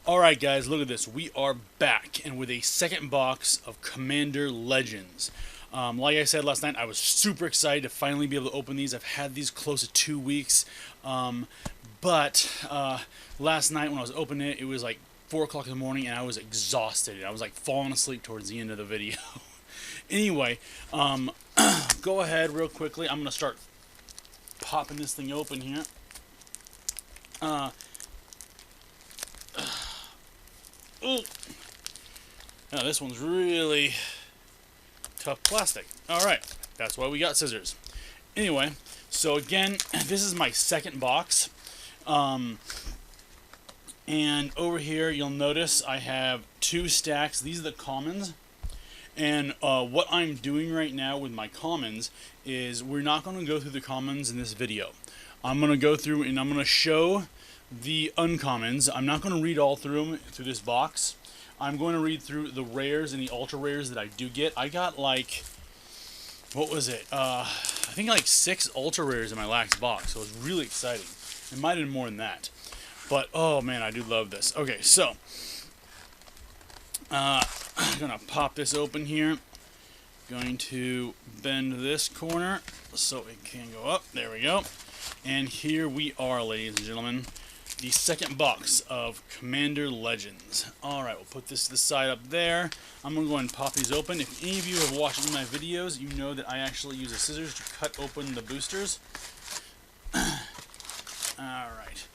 Alright guys, look at this. We are back and with a second box of Commander Legends. Like I said last night, I was super excited to finally be able to open these. I've had these close to 2 weeks. But last night when I was opening it, it was like 4 o'clock in the morning and I was exhausted. I was like falling asleep towards the end of the video. Anyway, go ahead real quickly. I'm going to start popping this thing open here. Ooh. Now this one's really tough plastic. Alright, that's why we got scissors. Anyway, so again, this is my second box. And over here you'll notice I have 2 stacks. These are the commons. And what I'm doing right now with my commons is we're not going to go through the commons in this video. I'm going to go through and I'm going to show the uncommons. I'm not going to read all through them through this box. I'm going to read through the rares and the ultra rares that I do get. I got like, what was it? I think like 6 ultra rares in my last box, so it was really exciting. It might have been more than that, but oh man, I do love this. Okay, so I'm gonna pop this open here. Going to bend this corner so it can go up. There we go. And here we are, ladies and gentlemen. The second box of Commander Legends. Alright, we'll put this to the side up there. I'm going to go ahead and pop these open. If any of you have watched any of my videos, you know that I actually use the scissors to cut open the boosters. Alright,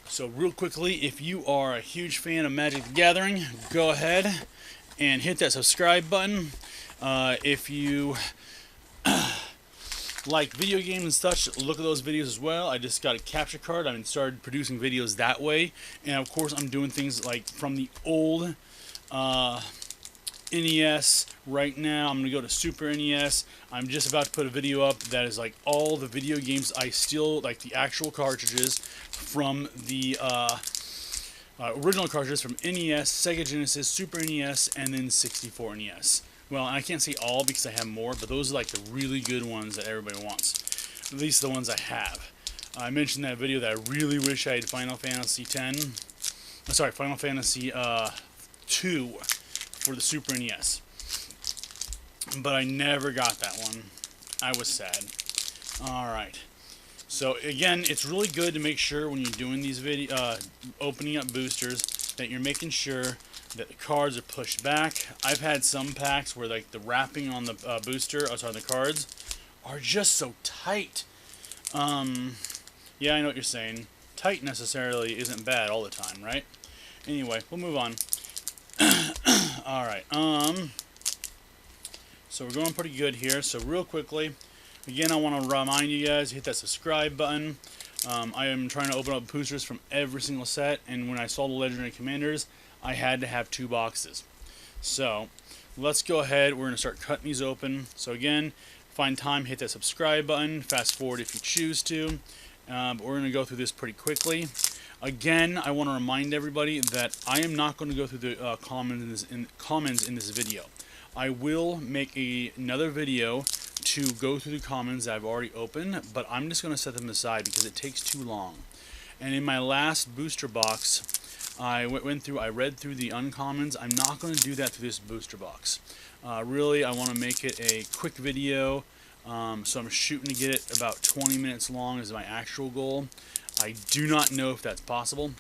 so real quickly, if you are a huge fan of Magic the Gathering, go ahead and hit that subscribe button. If you like video games and such, look at those videos as well. I just got a capture card. I started producing videos that way, and of course I'm doing things like from the old NES. Right now I'm gonna go to Super NES. I'm just about to put a video up that is like all the video games I steal, like the actual cartridges from the original cartridges from NES, Sega Genesis, Super NES, and then 64 NES. Well, I can't say all because I have more, but those are like the really good ones that everybody wants. At least the ones I have. I mentioned in that video that I really wish I had Final Fantasy Final Fantasy 2 for the Super NES. But I never got that one. I was sad. Alright. So again, it's really good to make sure when you're doing these opening up boosters that you're making sure that the cards are pushed back. I've had some packs where like the wrapping on the the cards are just so tight. Yeah, I know what you're saying. Tight necessarily isn't bad all the time, right? Anyway, we'll move on. Alright, so we're going pretty good here. So real quickly, again, I want to remind you guys, hit that subscribe button. I am trying to open up boosters from every single set, and when I saw the Legendary Commanders, I had to have 2 boxes. So let's go ahead. We're going to start cutting these open. So again, find time, hit that subscribe button. Fast forward if you choose to. But we're going to go through this pretty quickly. Again, I want to remind everybody that I am not going to go through the comments in this video. I will make another video to go through the comments that I've already opened, but I'm just going to set them aside because it takes too long. And in my last booster box, I read through the uncommons. I'm not going to do that through this booster box. Really, I want to make it a quick video, so I'm shooting to get it about 20 minutes long is my actual goal. I do not know if that's possible,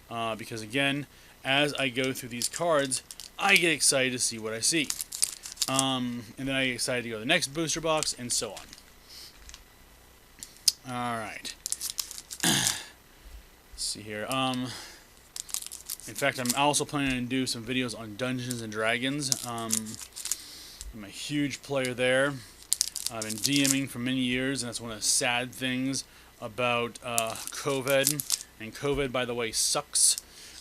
because again, as I go through these cards, I get excited to see what I see. And then I get excited to go to the next booster box, and so on. Alright. Let's see here. In fact, I'm also planning to do some videos on Dungeons and Dragons. I'm a huge player there. I've been DMing for many years, and that's one of the sad things about COVID. And COVID, by the way, sucks.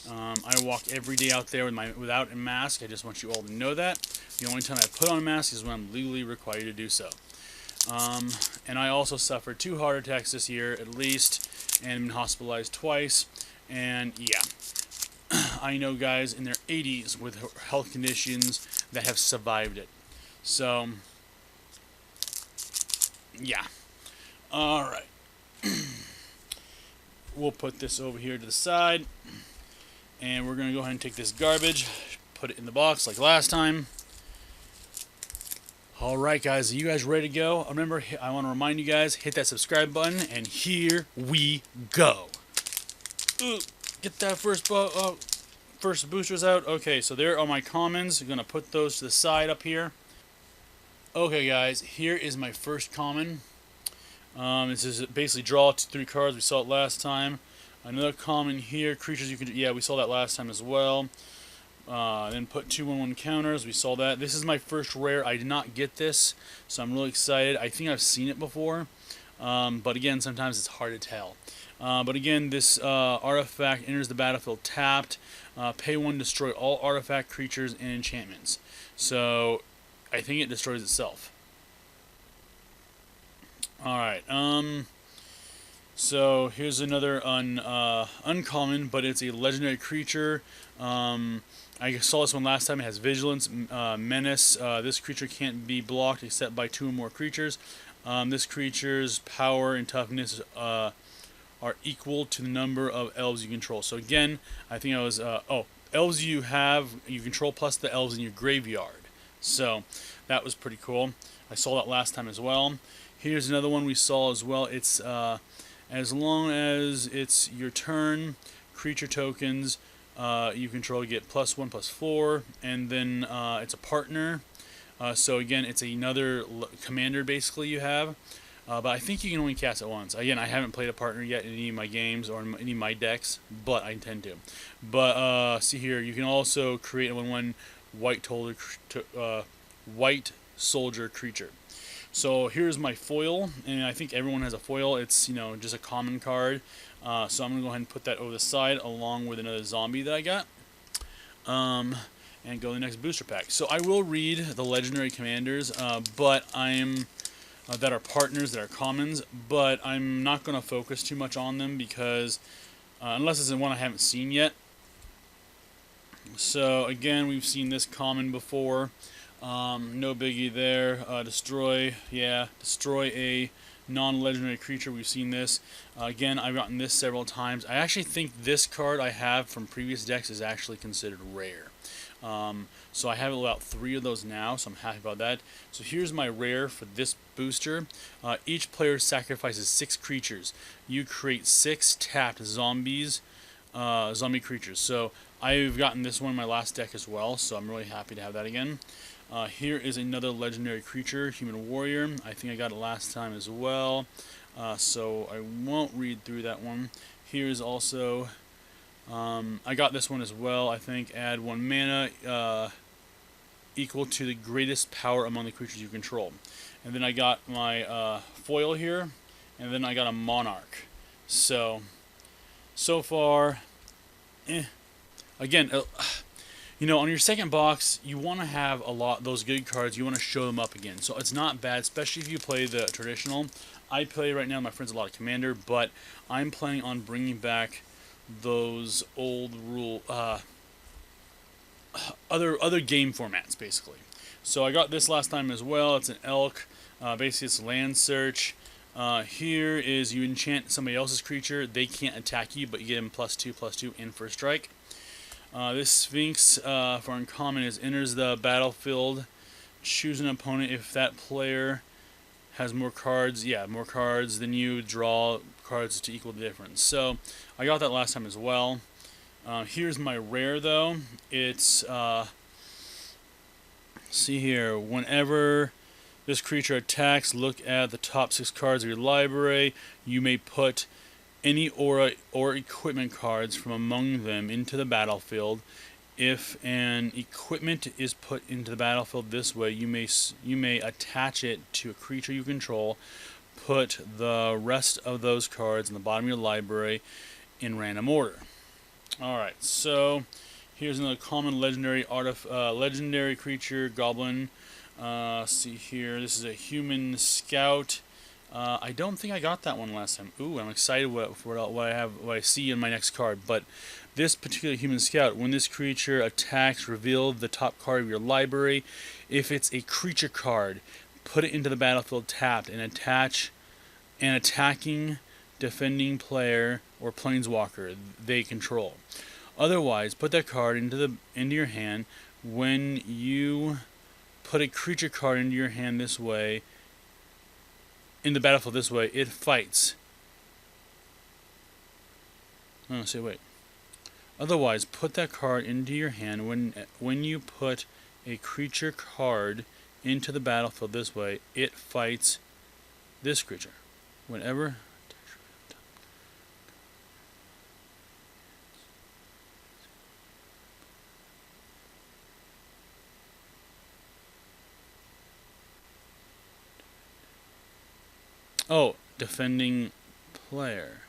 I walk every day out there without a mask. I just want you all to know that. The only time I put on a mask is when I'm legally required to do so. And I also suffered 2 heart attacks this year, at least, and been hospitalized twice. And yeah. I know guys in their 80s with health conditions that have survived it. So, yeah. Alright. We'll put this over here to the side. And we're going to go ahead and take this garbage, put it in the box like last time. Alright guys, are you guys ready to go? Remember, I want to remind you guys, hit that subscribe button, and here we go. Ooh, get that first boosters out. Okay, so there are my commons. I'm going to put those to the side up here. Okay guys, here is my first common. This is basically draw 3 cards. We saw it last time. Another common here, creatures you can... Yeah, we saw that last time as well. Then put 2/1/1 counters. We saw that. This is my first rare. I did not get this, so I'm really excited. I think I've seen it before, but again, sometimes it's hard to tell. But again, this artifact enters the battlefield tapped. Pay 1, destroy all artifact, creatures, and enchantments. So I think it destroys itself. Alright, so here's another uncommon, but it's a legendary creature. I saw this one last time. It has Vigilance, Menace. This creature can't be blocked except by 2 or more creatures. This creature's power and toughness are equal to the number of elves you control. So again, I think I was... elves you control plus the elves in your graveyard. So that was pretty cool. I saw that last time as well. Here's another one we saw as well. It's as long as it's your turn, creature tokens you control get +1/+4, and then it's a partner. So again, it's another commander basically you have. But I think you can only cast it once. Again, I haven't played a partner yet in any of my games or in any of my decks, but I intend to. But see here, you can also create a 1/1 white soldier creature. So here's my foil, and I think everyone has a foil. It's, you know, just a common card. So I'm going to go ahead and put that over the side along with another zombie that I got. And go to the next booster pack. So I will read the legendary commanders, but I'm that are partners, that are commons, but I'm not going to focus too much on them because unless it's in one I haven't seen yet. So again, we've seen this common before. No biggie there. Destroy a non-legendary creature. We've seen this. Again, I've gotten this several times. I actually think this card I have from previous decks is actually considered rare. So I have about 3 of those now, so I'm happy about that. So here's my rare for this booster. Each player sacrifices 6 creatures. You create 6 tapped zombie creatures. So I've gotten this one in my last deck as well, so I'm really happy to have that again. Here is another legendary creature, Human Warrior. I think I got it last time as well, so I won't read through that one. Here's also, I got this one as well, I think. Add 1 mana equal to the greatest power among the creatures you control. And then I got my foil here, and then I got a Monarch. So far, again, you know, on your second box, you want to have a lot those good cards. You want to show them up again. So it's not bad, especially if you play the traditional. I play right now, my friends, a lot of Commander, but I'm planning on bringing back those old rule, other game formats, basically. So I got this last time as well. It's an elk. Basically, it's land search. Here is you enchant somebody else's creature. They can't attack you, but you get them +2/+2 in for a strike. This Sphinx for uncommon is enters the battlefield. Choose an opponent. If that player has more cards, more cards than you, draw cards to equal the difference. So I got that last time as well. Here's my rare though. It's see here. Whenever this creature attacks, look at the top 6 cards of your library. You may put any aura or equipment cards from among them into the battlefield. If an equipment is put into the battlefield this way, you may attach it to a creature you control. Put the rest of those cards in the bottom of your library in random order. Alright, so here's another common legendary legendary creature, Goblin. See here, this is a human scout. I don't think I got that one last time. Ooh, I'm excited for what I see in my next card. But this particular human scout, when this creature attacks, reveal the top card of your library. If it's a creature card, put it into the battlefield tapped and attach an attacking, defending player or planeswalker they control. Otherwise, put that card into your hand. When you put a creature card into your hand this way, in the battlefield this way, it fights. Oh, say wait. Otherwise, put that card into your hand. When you put a creature card into the battlefield this way, it fights this creature. Whenever. Oh, defending player.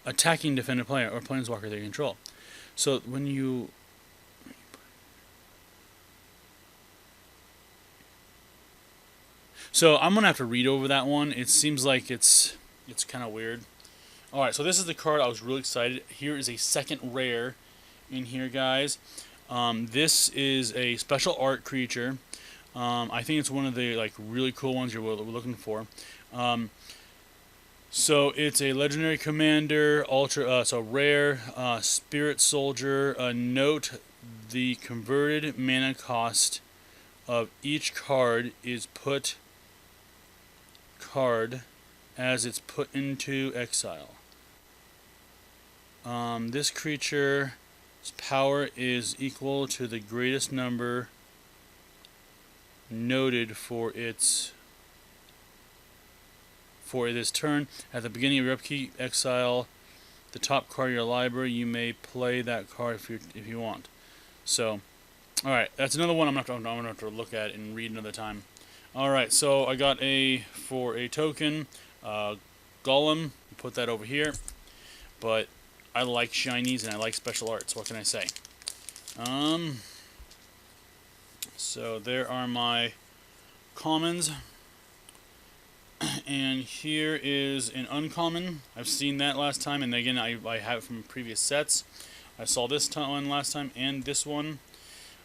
Attacking defending player or planeswalker they control. So when you... So I'm going to have to read over that one. It seems like it's kind of weird. Alright, so this is the card. I was really excited. Here is a second rare in here, guys. This is a special art creature. I think it's one of the really cool ones we're looking for. So it's a legendary commander, so rare, spirit soldier. Note the converted mana cost of each card is put card as it's put into exile. This creature's power is equal to the greatest number noted for this turn. At the beginning of your upkeep, exile the top card of your library. You may play that card if you want. So, all right, that's another one I'm gonna have to look at and read another time. All right, so I got for a token, Golem. Put that over here. But I like shinies and I like special arts. What can I say? So there are my commons. And here is an uncommon. I've seen that last time, and again I have it from previous sets. I saw this one last time and this one.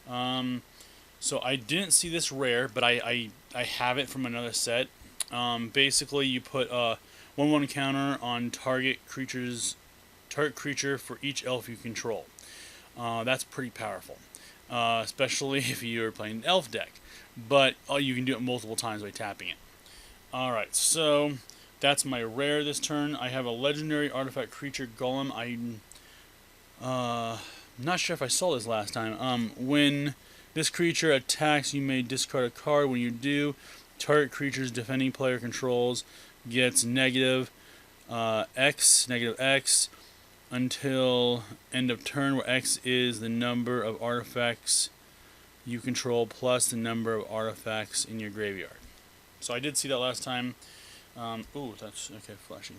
So I didn't see this rare, but I have it from another set. Basically, you put a 1/1 counter on target creature for each elf you control. That's pretty powerful, especially if you're playing an elf deck. But you can do it multiple times by tapping it. Alright, so that's my rare this turn. I have a legendary artifact creature Golem. I'm not sure if I saw this last time. When this creature attacks, you may discard a card. When you do, target creature's defending player controls gets negative X until end of turn, where X is the number of artifacts you control plus the number of artifacts in your graveyard. So I did see that last time. Ooh, that's okay, flashing.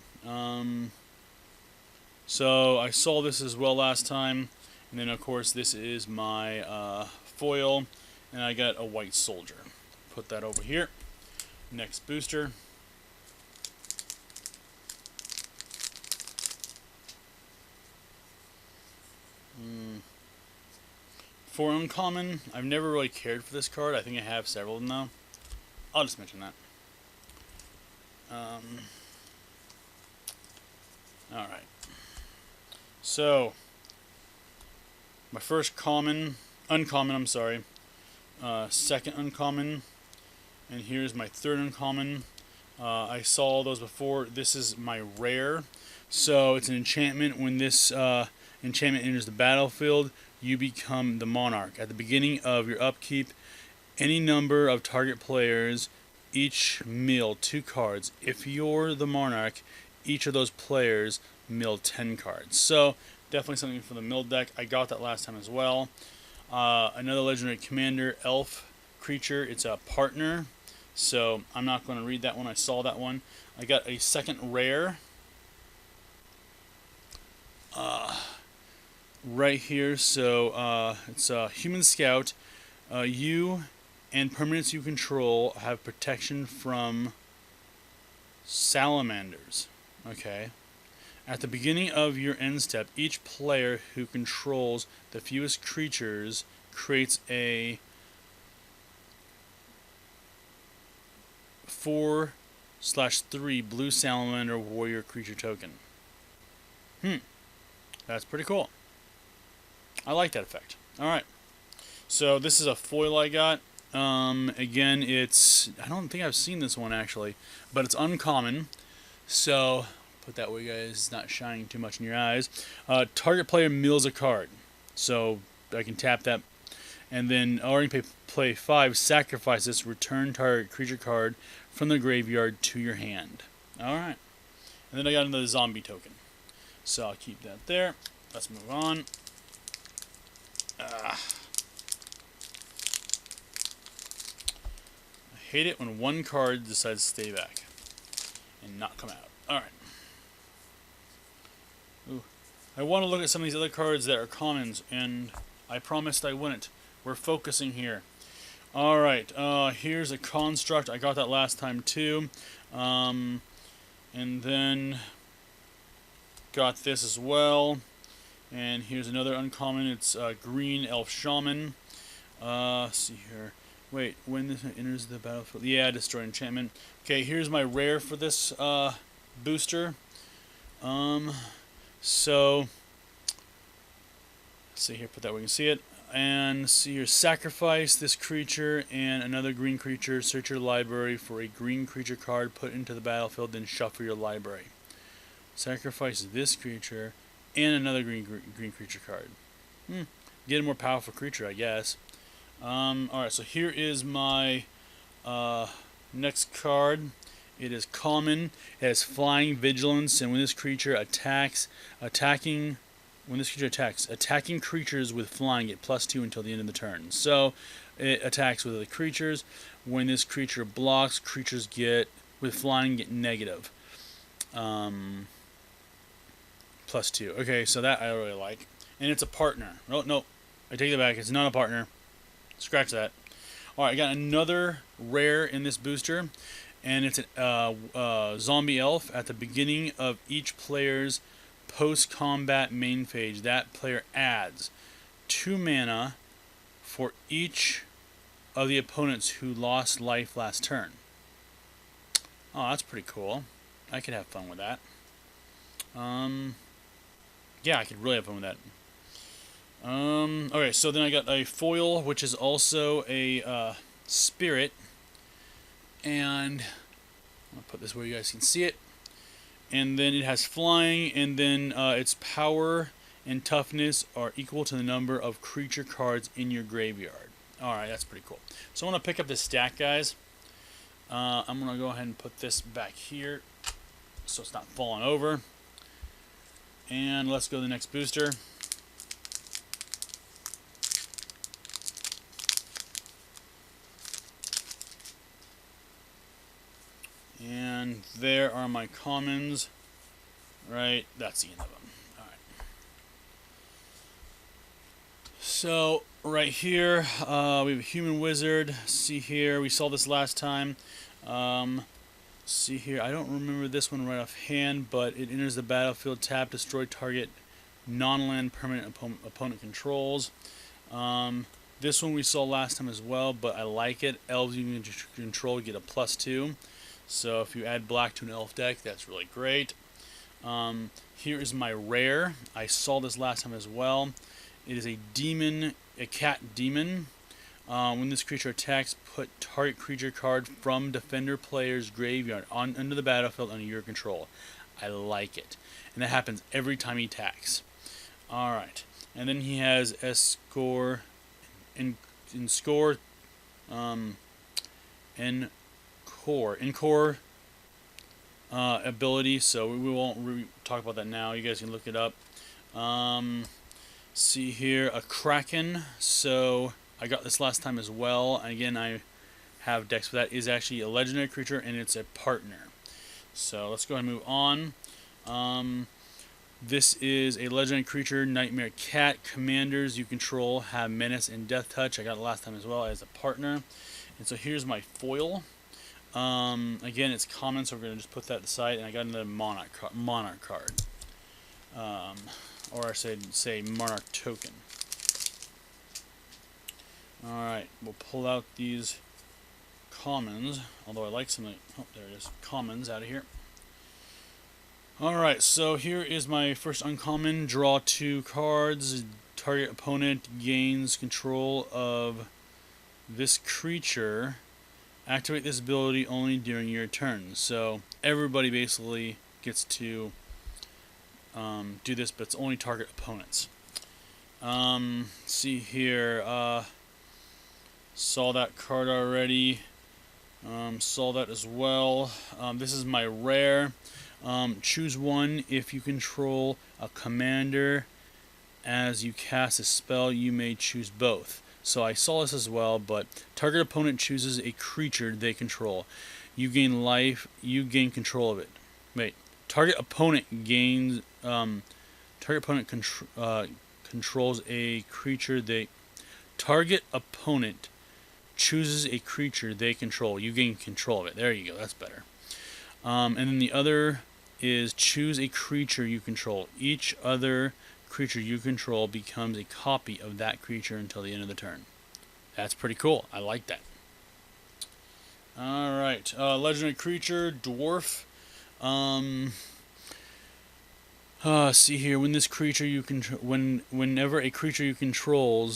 So I saw this as well last time, and then of course this is my foil, and I got a white soldier. Put that over here. Next booster. For uncommon, I've never really cared for this card. I think I have several of them now. I'll just mention that. Alright. So, my first uncommon, I'm sorry. Second uncommon. And here's my third uncommon. I saw those before. This is my rare. So, it's an enchantment. When this enchantment enters the battlefield, you become the monarch. At the beginning of your upkeep, any number of target players each mill 2 cards. If you're the monarch, each of those players mill 10 cards. So definitely something for the mill deck. I got that last time as well. Another legendary commander, elf creature. It's a partner. So I'm not going to read that one. I saw that one. I got a second rare. Right here. So it's a human scout. You and permanents you control have protection from salamanders. Okay. At the beginning of your end step, each player who controls the fewest creatures creates a 4/3 blue salamander warrior creature token. That's pretty cool. I like that effect. Alright. So this is a foil I got. Again, I don't think I've seen this one actually, but it's uncommon. So, put that way, guys, it's not shining too much in your eyes. Target player mills a card. So, I can tap that. And then, already play 5, sacrifice this, return target creature card from the graveyard to your hand. Alright. And then I got another zombie token. So, I'll keep that there. Let's move on. I hate it when one card decides to stay back and not come out. Alright. Ooh. I want to look at some of these other cards that are commons, and I promised I wouldn't. We're focusing here. Alright, here's a construct. I got that last time too. And then got this as well. And here's another uncommon. It's Green Elf Shaman. Let's see here. Wait, when this enters the battlefield. Yeah, destroy enchantment. Okay, here's my rare for this booster. So, let's see here, put that where you can see it. And see here, sacrifice this creature and another green creature. Search your library for a green creature card, put into the battlefield, then shuffle your library. Sacrifice this creature and another green creature card. Get a more powerful creature, I guess. Alright, so here is my next card. It is common. It has flying vigilance, and when this creature attacks, attacking creatures with flying get +2 until the end of the turn. So it attacks with other creatures. When this creature blocks, creatures with flying get negative. +2. Okay, so that I really like. And it's a partner. Oh, no. I take it back. It's not a partner. Scratch that. Alright, I got another rare in this booster. And it's a zombie elf. At the beginning of each player's post-combat main phase, that player adds 2 mana for each of the opponents who lost life last turn. Oh, that's pretty cool. I could have fun with that. Yeah, I could really have fun with that. Okay, so then I got a foil, which is also a spirit. And I'll put this where you guys can see it. And then it has flying, and then its power and toughness are equal to the number of creature cards in your graveyard. Alright, that's pretty cool. So I want to pick up this stack, guys. I'm going to go ahead and put this back here so it's not falling over. And let's go to the next booster. And there are my commons. Right, that's the end of them. Alright. So, right here, we have a human wizard. See here, we saw this last time. See here, I don't remember this one right offhand, but it enters the battlefield, tap, destroy target non-land permanent opponent controls. This one we saw last time as well, but I like it. Elves you can control get a +2. So if you add black to an elf deck, that's really great. Here is my rare. I saw this last time as well. It is a demon, a cat demon. When this creature attacks, put target creature card from defender player's graveyard under the battlefield under your control. I like it. And that happens every time he attacks. Alright. And then he has Encore ability, so we won't talk about that now. You guys can look it up. See here, a Kraken. So I got this last time as well. And again, I have decks for that. It is actually a legendary creature, and it's a partner. So let's go ahead and move on. This is a legendary creature, Nightmare Cat. Commanders you control have Menace and Death Touch. I got it last time as well as a partner. And so here's my foil. Again, it's common, so we're going to just put that aside. And I got another Monarch card. Or I should say Monarch token. Alright, we'll pull out these commons. Although I like some of the, oh, there it is, commons out of here. Alright, so here is my first uncommon. Draw 2 cards. Target opponent gains control of this creature. Activate this ability only during your turn. So everybody basically gets to do this, but it's only target opponents. See here. Saw that card already. Saw that as well. This is my rare. Choose one. If you control a commander as you cast a spell, you may choose both. So I saw this as well, but target opponent chooses a creature they control. You gain life. You gain control of it. Wait. Target opponent gains. Target opponent controls a creature they. Target opponent chooses a creature they control. You gain control of it. There you go. That's better. And then the other is choose a creature you control. Each other creature you control becomes a copy of that creature until the end of the turn. That's pretty cool. I like that. Alright. Legendary creature, dwarf. See here. When this creature you whenever a creature you control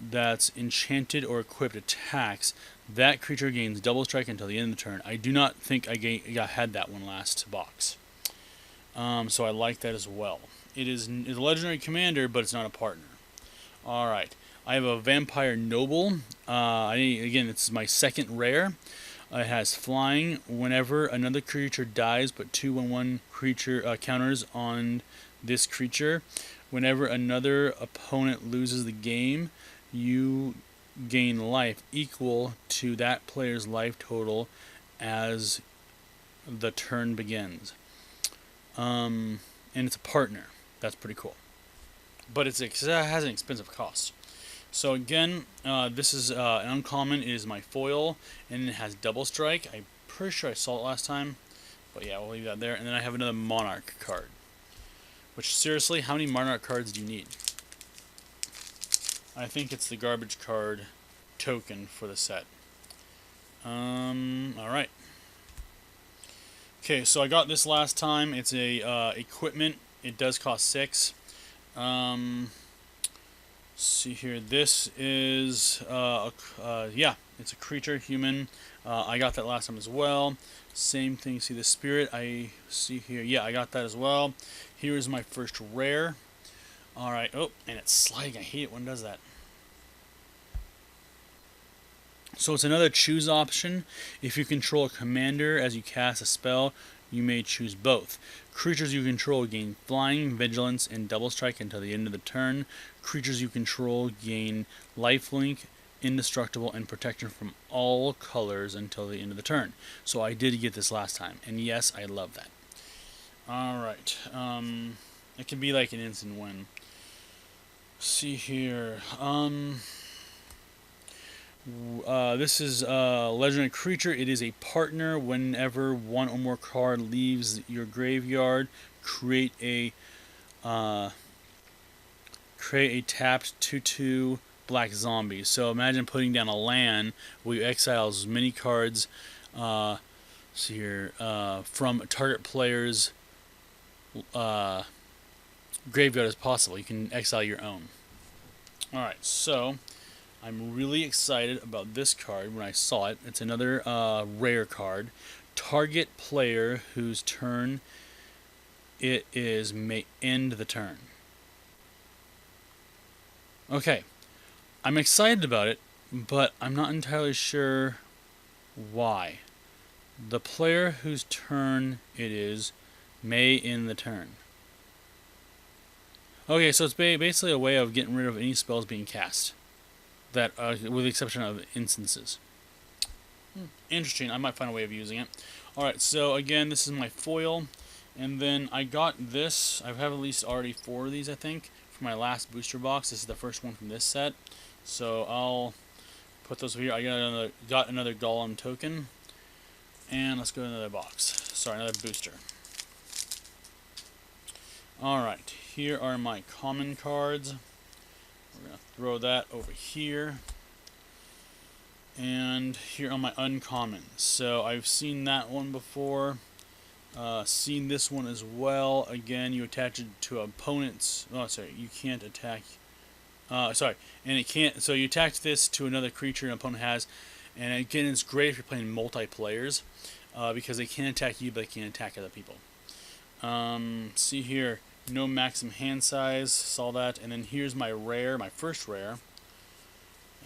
that's enchanted or equipped attacks, that creature gains double strike until the end of the turn. I do not think I had that one last box. So I like that as well. It's a legendary commander, but it's not a partner. Alright. I have a Vampire Noble. Again, this is my second rare. It has flying. Whenever another creature dies, put 2/1 creature counters on this creature. Whenever another opponent loses the game, you gain life equal to that player's life total as the turn begins. And it's a partner. That's pretty cool. But it has an expensive cost. So again, this is an uncommon. It is my foil, and it has double strike. I'm pretty sure I saw it last time. But yeah, we'll leave that there. And then I have another Monarch card. Which, seriously, how many Monarch cards do you need? I think it's the garbage card token for the set. Alright. Okay, so I got this last time. It's a equipment. It does cost 6. See here. This is yeah, it's a creature, human. I got that last time as well. Same thing. See the spirit. I see here. Yeah, I got that as well. Here is my first rare. All right. Oh, and it's sliding. I hate it when it does that. So it's another choose option. If you control a commander as you cast a spell, you may choose both. Creatures you control gain flying, vigilance, and double strike until the end of the turn. Creatures you control gain lifelink, indestructible, and protection from all colors until the end of the turn. So I did get this last time, and yes, I love that. Alright, it can be like an instant win. See here, this is a legendary creature. It is a partner. Whenever one or more card leaves your graveyard, create a tapped 2/2 black zombie. So imagine putting down a land where you exile as many cards see here from target player's graveyard as possible. You can exile your own. Alright, so I'm really excited about this card when I saw it. It's another rare card. Target player whose turn it is may end the turn. Okay, I'm excited about it, but I'm not entirely sure why. The player whose turn it is may end the turn. Okay, so it's basically a way of getting rid of any spells being cast. That, with the exception of instances. Interesting. I might find a way of using it. Alright, so again, this is my foil. And then I got this. I have at least already 4 of these, I think, for my last booster box. This is the first one from this set. So I'll put those here. I got another Golem token. And let's go to another box. Sorry, another booster. Alright, here are my common cards. We're going to throw that over here. And here are my uncommons. So I've seen that one before. Seen this one as well. Again, you attach it to opponent's. Oh, sorry, you can't attack. Sorry, and it can't. So you attach this to another creature an opponent has, and again, it's great if you're playing multiplayers, because they can't attack you, but they can attack other people. See here, no maximum hand size. Saw that, and then here's my rare, my first rare.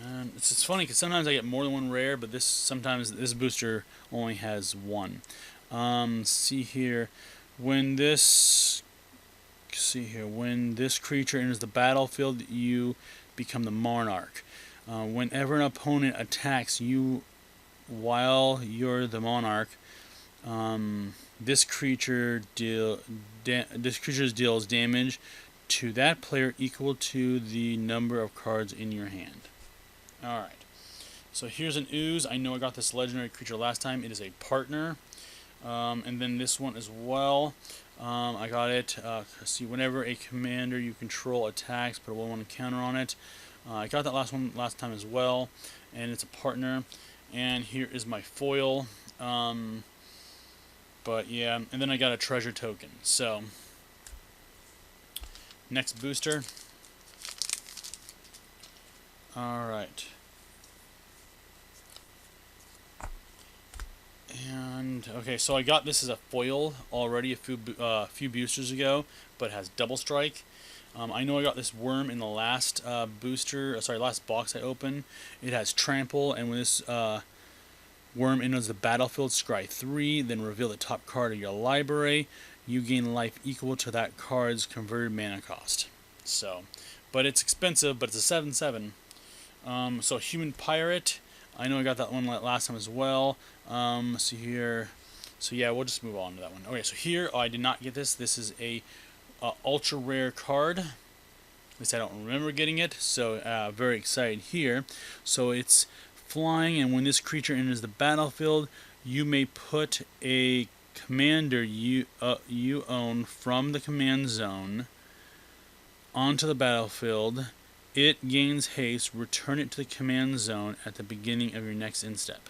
And it's funny because sometimes I get more than one rare, but sometimes this booster only has one. See here, when this creature enters the battlefield, you become the monarch. Whenever an opponent attacks you while you're the monarch, this creature deals damage to that player equal to the number of cards in your hand. Alright, so here's an ooze. I know I got this legendary creature last time. It is a partner. And then this one as well. I got it. See, whenever a commander you control attacks, put a 1/1 counter on it. I got that last time as well, and it's a partner. And here is my foil. But yeah, and then I got a treasure token. So next booster. All right. And okay, so I got this as a foil already a few boosters ago, but it has double strike. I know I got this worm in the last last box I opened. It has trample, and when this worm enters the battlefield, scry 3, then reveal the top card of your library. You gain life equal to that card's converted mana cost. So, but it's expensive, but it's a 7/7. So human pirate. I know I got that one last time as well. See here. So yeah, we'll just move on to that one. Okay, so here, I did not get this. This is a ultra rare card. At least I don't remember getting it. So very excited here. So it's flying, and when this creature enters the battlefield, you may put a commander you own from the command zone onto the battlefield. It gains haste. Return it to the command zone at the beginning of your next end step.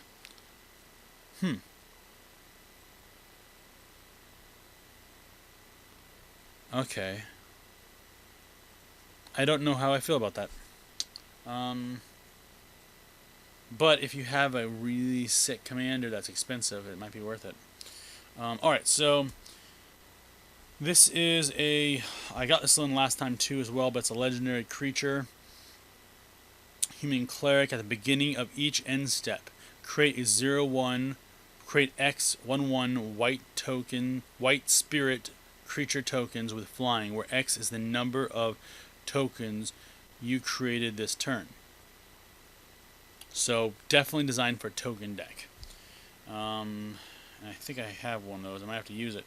Okay. I don't know how I feel about that. But if you have a really sick commander that's expensive, it might be worth it. Alright, so this is I got this one last time too as well, but it's a legendary creature. Human cleric. At the beginning of each end step, create a 0/1, create X 1/1 white spirit creature tokens with flying, where X is the number of tokens you created this turn. So definitely designed for a token deck. And I think I have one of those. I might have to use it.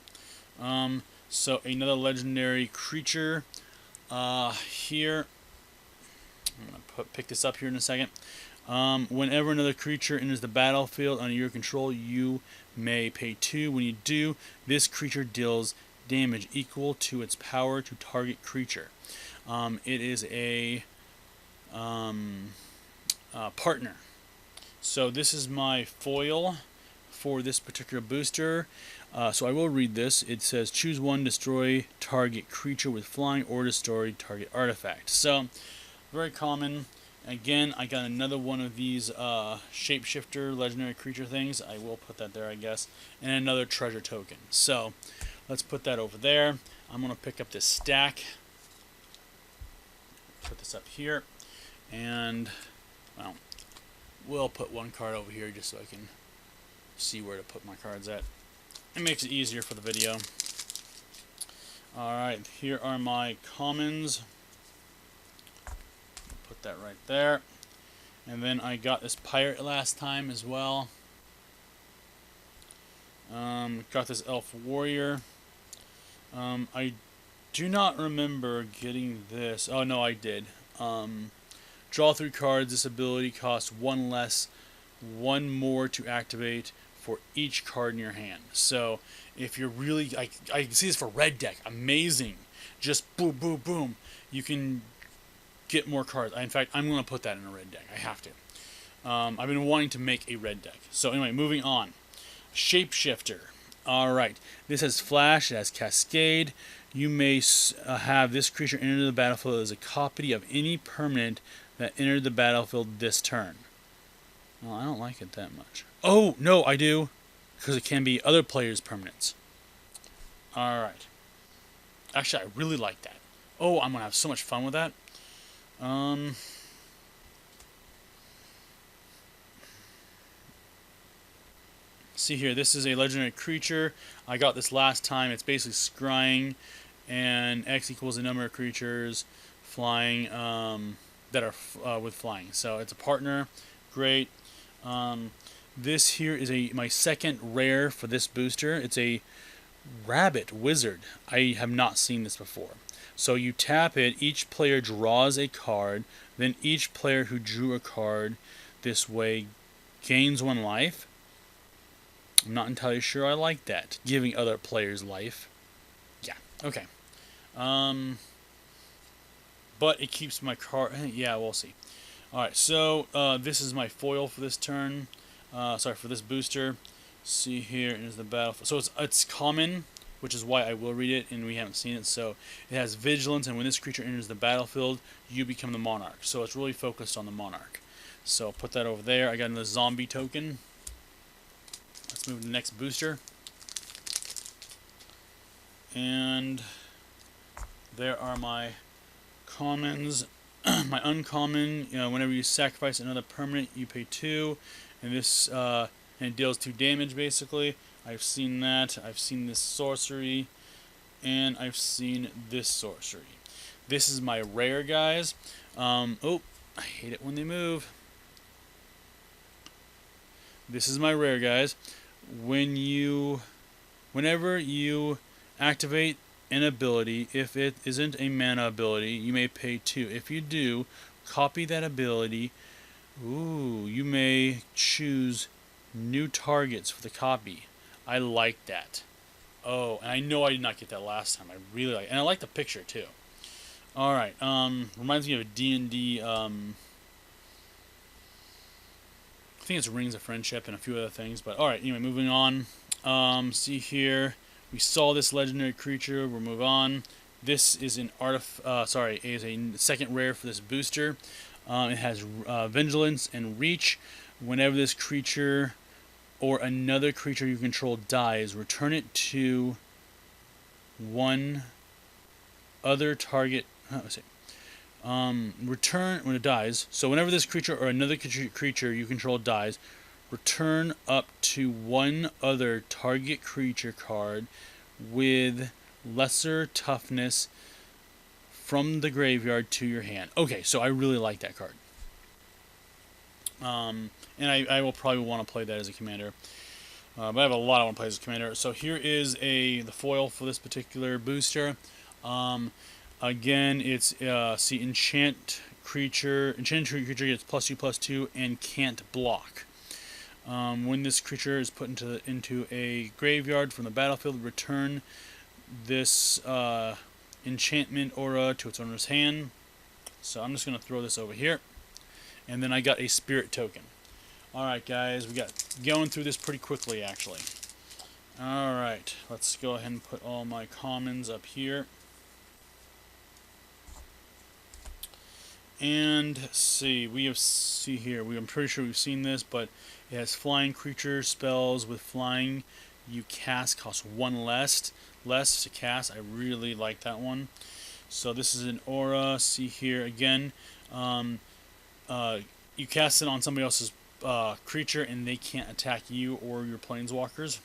So another legendary creature here. I'm going to pick this up here in a second. Whenever another creature enters the battlefield under your control, you may pay 2. When you do, this creature deals damage equal to its power to target creature. It is a partner. So this is my foil for this particular booster. So I will read this. It says, choose one, destroy target creature with flying, or destroy target artifact. So very common. Again, I got another one of these shapeshifter legendary creature things. I will put that there, I guess. And another treasure token. So let's put that over there. I'm going to pick up this stack. Put this up here. And, well, we'll put one card over here just so I can see where to put my cards at. It makes it easier for the video. Alright, here are my commons. Put that right there. And then I got this pirate last time as well. Got this elf warrior. I do not remember getting this. Oh no, I did. Draw 3 cards. This ability costs 1 less, 1 more to activate for each card in your hand. So if you're really, I see this for red deck, amazing. Just boom, boom, boom. You can get more cards. In fact, I'm going to put that in a red deck. I have to. I've been wanting to make a red deck. So anyway, moving on. Shapeshifter. Alright, this has Flash, it has Cascade. You may have this creature enter the battlefield as a copy of any permanent that entered the battlefield this turn. Well, I don't like it that much. Oh, no, I do. Because it can be other players' permanents. Alright. Actually, I really like that. Oh, I'm going to have so much fun with that. See here, this is a legendary creature. I got this last time. It's basically scrying, and X equals the number of creatures flying that are with flying. So it's a partner. Great. This here is my second rare for this booster. It's a Rabbit Wizard. I have not seen this before. So you tap it, each player draws a card, then each player who drew a card this way gains 1 life. I'm not entirely sure I like that, giving other players life. Yeah, okay. But it keeps my card. Yeah, we'll see. Alright, so this is my foil for this turn. Sorry, for this booster. See here is the battlefield. So it's common, which is why I will read it, and we haven't seen it. So it has Vigilance, and when this creature enters the battlefield, you become the Monarch. So it's really focused on the Monarch. So I'll put that over there. I got another zombie token. Let's move to the next booster. And there are my commons. My uncommon, whenever you sacrifice another permanent, you pay 2. And this, and it deals 2 damage, basically. I've seen that. I've seen this sorcery. And I've seen this sorcery. This is my rare, guys. Oh, I hate it when they move. This is my rare, guys. Whenever you activate an ability, if it isn't a mana ability, you may pay 2. If you do, copy that ability. Ooh, you may choose new targets for the copy. I like that. Oh, and I know I did not get that last time. I really like it. And I like the picture, too. Alright, reminds me of a D&D, I think it's Rings of Friendship and a few other things. But alright, anyway, moving on. See here, we saw this legendary creature. We'll move on. This is an is a second rare for this booster. It has Vigilance and Reach. Whenever this creature or another creature you control dies, return it to one other target. Return when it dies. So whenever this creature or another creature you control dies, return up to one other target creature card with lesser toughness from the graveyard to your hand. Okay, so I really like that card. And I will probably want to play that as a commander. But I have a lot I want to play as a commander. So here is the foil for this particular booster. Again, it's enchanted creature gets +2/+2 and can't block. When this creature is put into a graveyard from the battlefield, return this enchantment aura to its owner's hand. So I'm just going to throw this over here. And then I got a spirit token. Alright guys, we got going through this pretty quickly actually. Alright, let's go ahead and put all my commons up here. And see, I'm pretty sure we've seen this, but it has flying creature spells with flying you cast cost 1 less to cast. I really like that one. So this is an aura. See here again, you cast it on somebody else's creature and they can't attack you or your planeswalkers.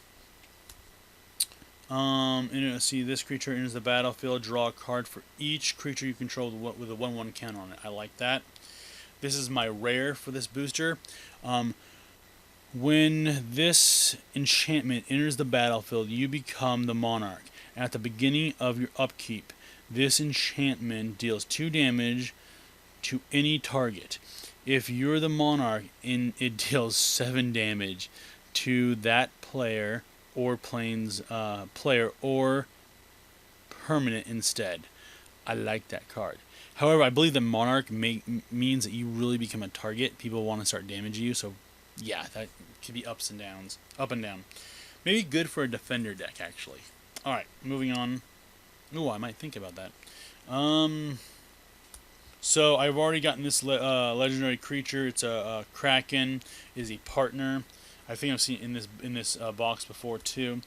And see, this creature enters the battlefield, draw a card for each creature you control with a 1/1 counter on it. I like that. This is my rare for this booster. When this enchantment enters the battlefield, you become the Monarch. At the beginning of your upkeep, this enchantment deals 2 damage to any target. If you're the Monarch, it deals 7 damage to that player or player or permanent instead. I like that card. However, I believe the Monarch means that you really become a target. People want to start damaging you, so yeah, that could be up and down. Maybe good for a defender deck, actually. Alright, moving on. Ooh, I might think about that. So I've already gotten this legendary creature. It's a Kraken. Is a partner. I think I've seen it in this box before too.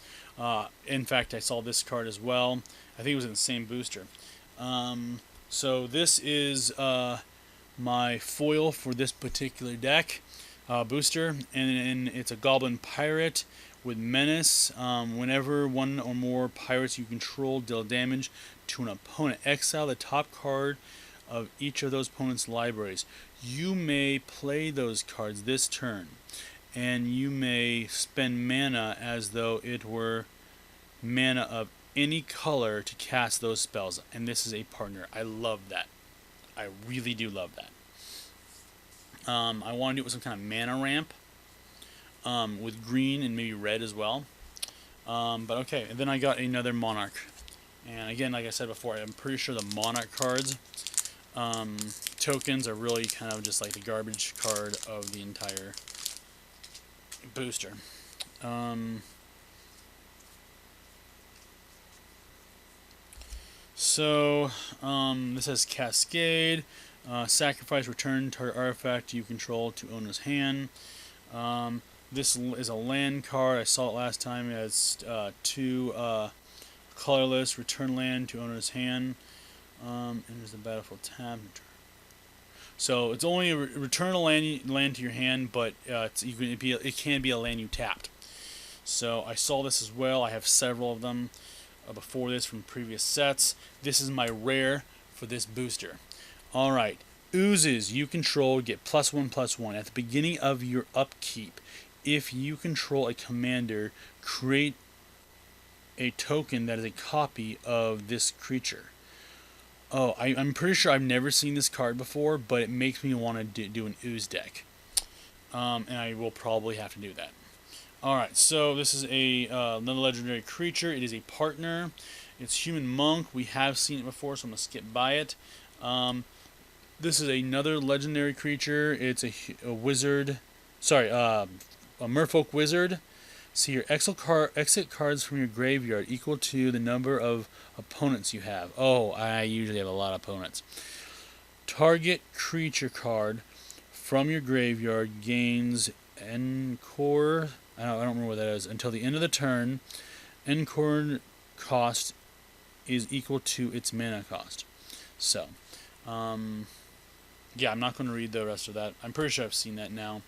In fact, I saw this card as well. I think it was in the same booster. So this is my foil for this particular deck booster, and it's a Goblin Pirate with Menace. Whenever one or more pirates you control deal damage to an opponent, exile the top card of each of those opponent's libraries. You may play those cards this turn, and you may spend mana as though it were mana of any color to cast those spells. And this is a partner. I love that. I really do love that. I want to do it with some kind of mana ramp, with green and maybe red as well. But okay, and then I got another Monarch. And again, like I said before, I'm pretty sure the Monarch cards, tokens, are really kind of just like the garbage card of the entire booster. This has Cascade. Sacrifice, return target artifact you control to owner's hand. This is a land card. I saw it last time. It has 2 colorless, return land to owner's hand. Enters the battlefield tab. So it's only a return a land to your hand, but it can be a land you tapped. So I saw this as well. I have several of them before this from previous sets. This is my rare for this booster. Alright, oozes you control get +1/+1. At the beginning of your upkeep, if you control a commander, create a token that is a copy of this creature. Oh, I'm pretty sure I've never seen this card before, but it makes me want to do an ooze deck. And I will probably have to do that. Alright, so this is another legendary creature. It is a partner. It's Human Monk. We have seen it before, so I'm going to skip by it. This is another legendary creature. It's a wizard. Sorry, a merfolk wizard. See your exit cards from your graveyard equal to the number of opponents you have. Oh, I usually have a lot of opponents. Target creature card from your graveyard gains Encore. I don't remember what that is. Until the end of the turn, Encore cost is equal to its mana cost. So, yeah, I'm not going to read the rest of that. I'm pretty sure I've seen that now.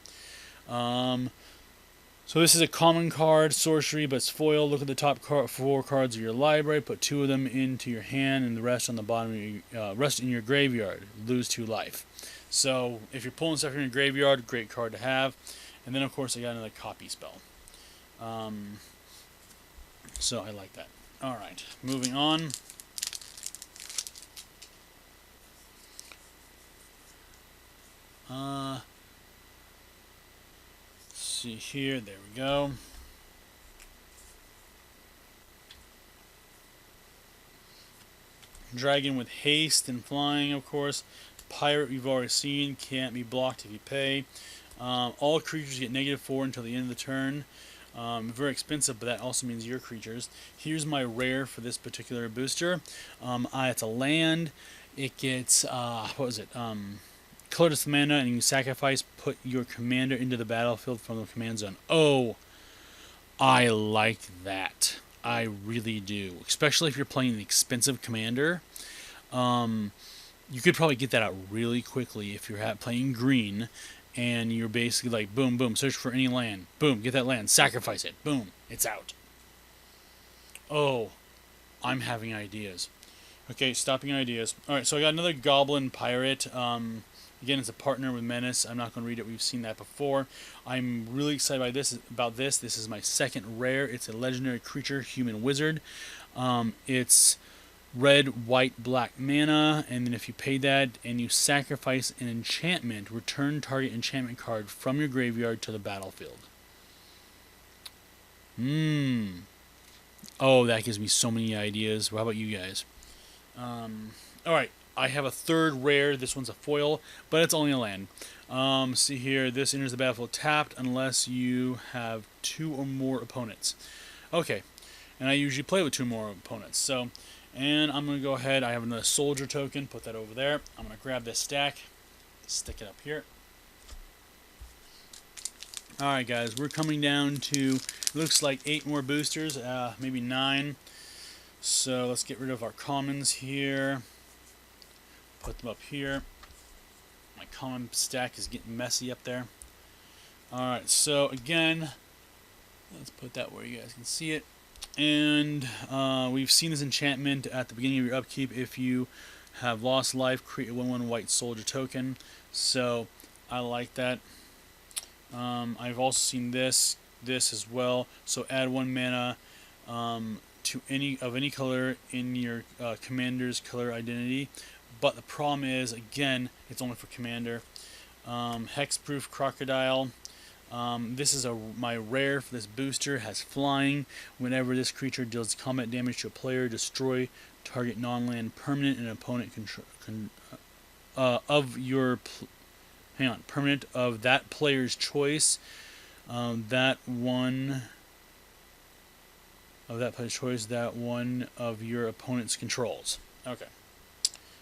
So this is a common card, sorcery, but it's foil. Look at the top 4 cards of your library. Put 2 of them into your hand, and the rest on the bottom. Rest in your graveyard. Lose 2 life. So if you're pulling stuff from your graveyard, great card to have. And then of course I got another copy spell. So I like that. All right, moving on. See here, there we go. Dragon with haste and flying, of course. Pirate we've already seen, can't be blocked if you pay. All creatures get -4 until the end of the turn. Very expensive, but that also means your creatures. Here's my rare for this particular booster. It's a land. It gets, what was it? Colorless mana, and you sacrifice, put your commander into the battlefield from the command zone. Oh, I like that. I really do. Especially if you're playing an expensive commander. You could probably get that out really quickly if you're playing green, and you're basically like, boom, boom, search for any land. Boom, get that land, sacrifice it. Boom, it's out. Oh, I'm having ideas. Okay, stopping ideas. Alright, so I got another Goblin Pirate. Again, it's a partner with Menace. I'm not going to read it. We've seen that before. I'm really excited about this. This is my second rare. It's a legendary creature, Human Wizard. It's red, white, black mana, and then if you pay that and you sacrifice an enchantment, return target enchantment card from your graveyard to the battlefield. Oh, that gives me so many ideas. How about you guys? Alright, I have a third rare. This one's a foil, but it's only a land. See here, this enters the battlefield tapped unless you have 2 or more opponents. Okay, and I usually play with 2 more opponents. So, and I'm going to go ahead. I have another soldier token. Put that over there. I'm going to grab this stack, stick it up here. Alright guys, we're coming down to, looks like 8 more boosters, maybe 9. So let's get rid of our commons here. Put them up here. My common stack is getting messy up there. Alright, so again, let's put that where you guys can see it. And we've seen this enchantment at the beginning of your upkeep. If you have lost life, create a 1/1 white soldier token. So I like that. I've also seen this as well. So add 1 mana to any color in your commander's color identity. But the problem is, again, it's only for commander. Hexproof Crocodile. This is my rare for this booster. Has flying. Whenever this creature deals combat damage to a player, destroy target non-land permanent and opponent of your permanent of that player's choice. That one of your opponent's controls. Okay.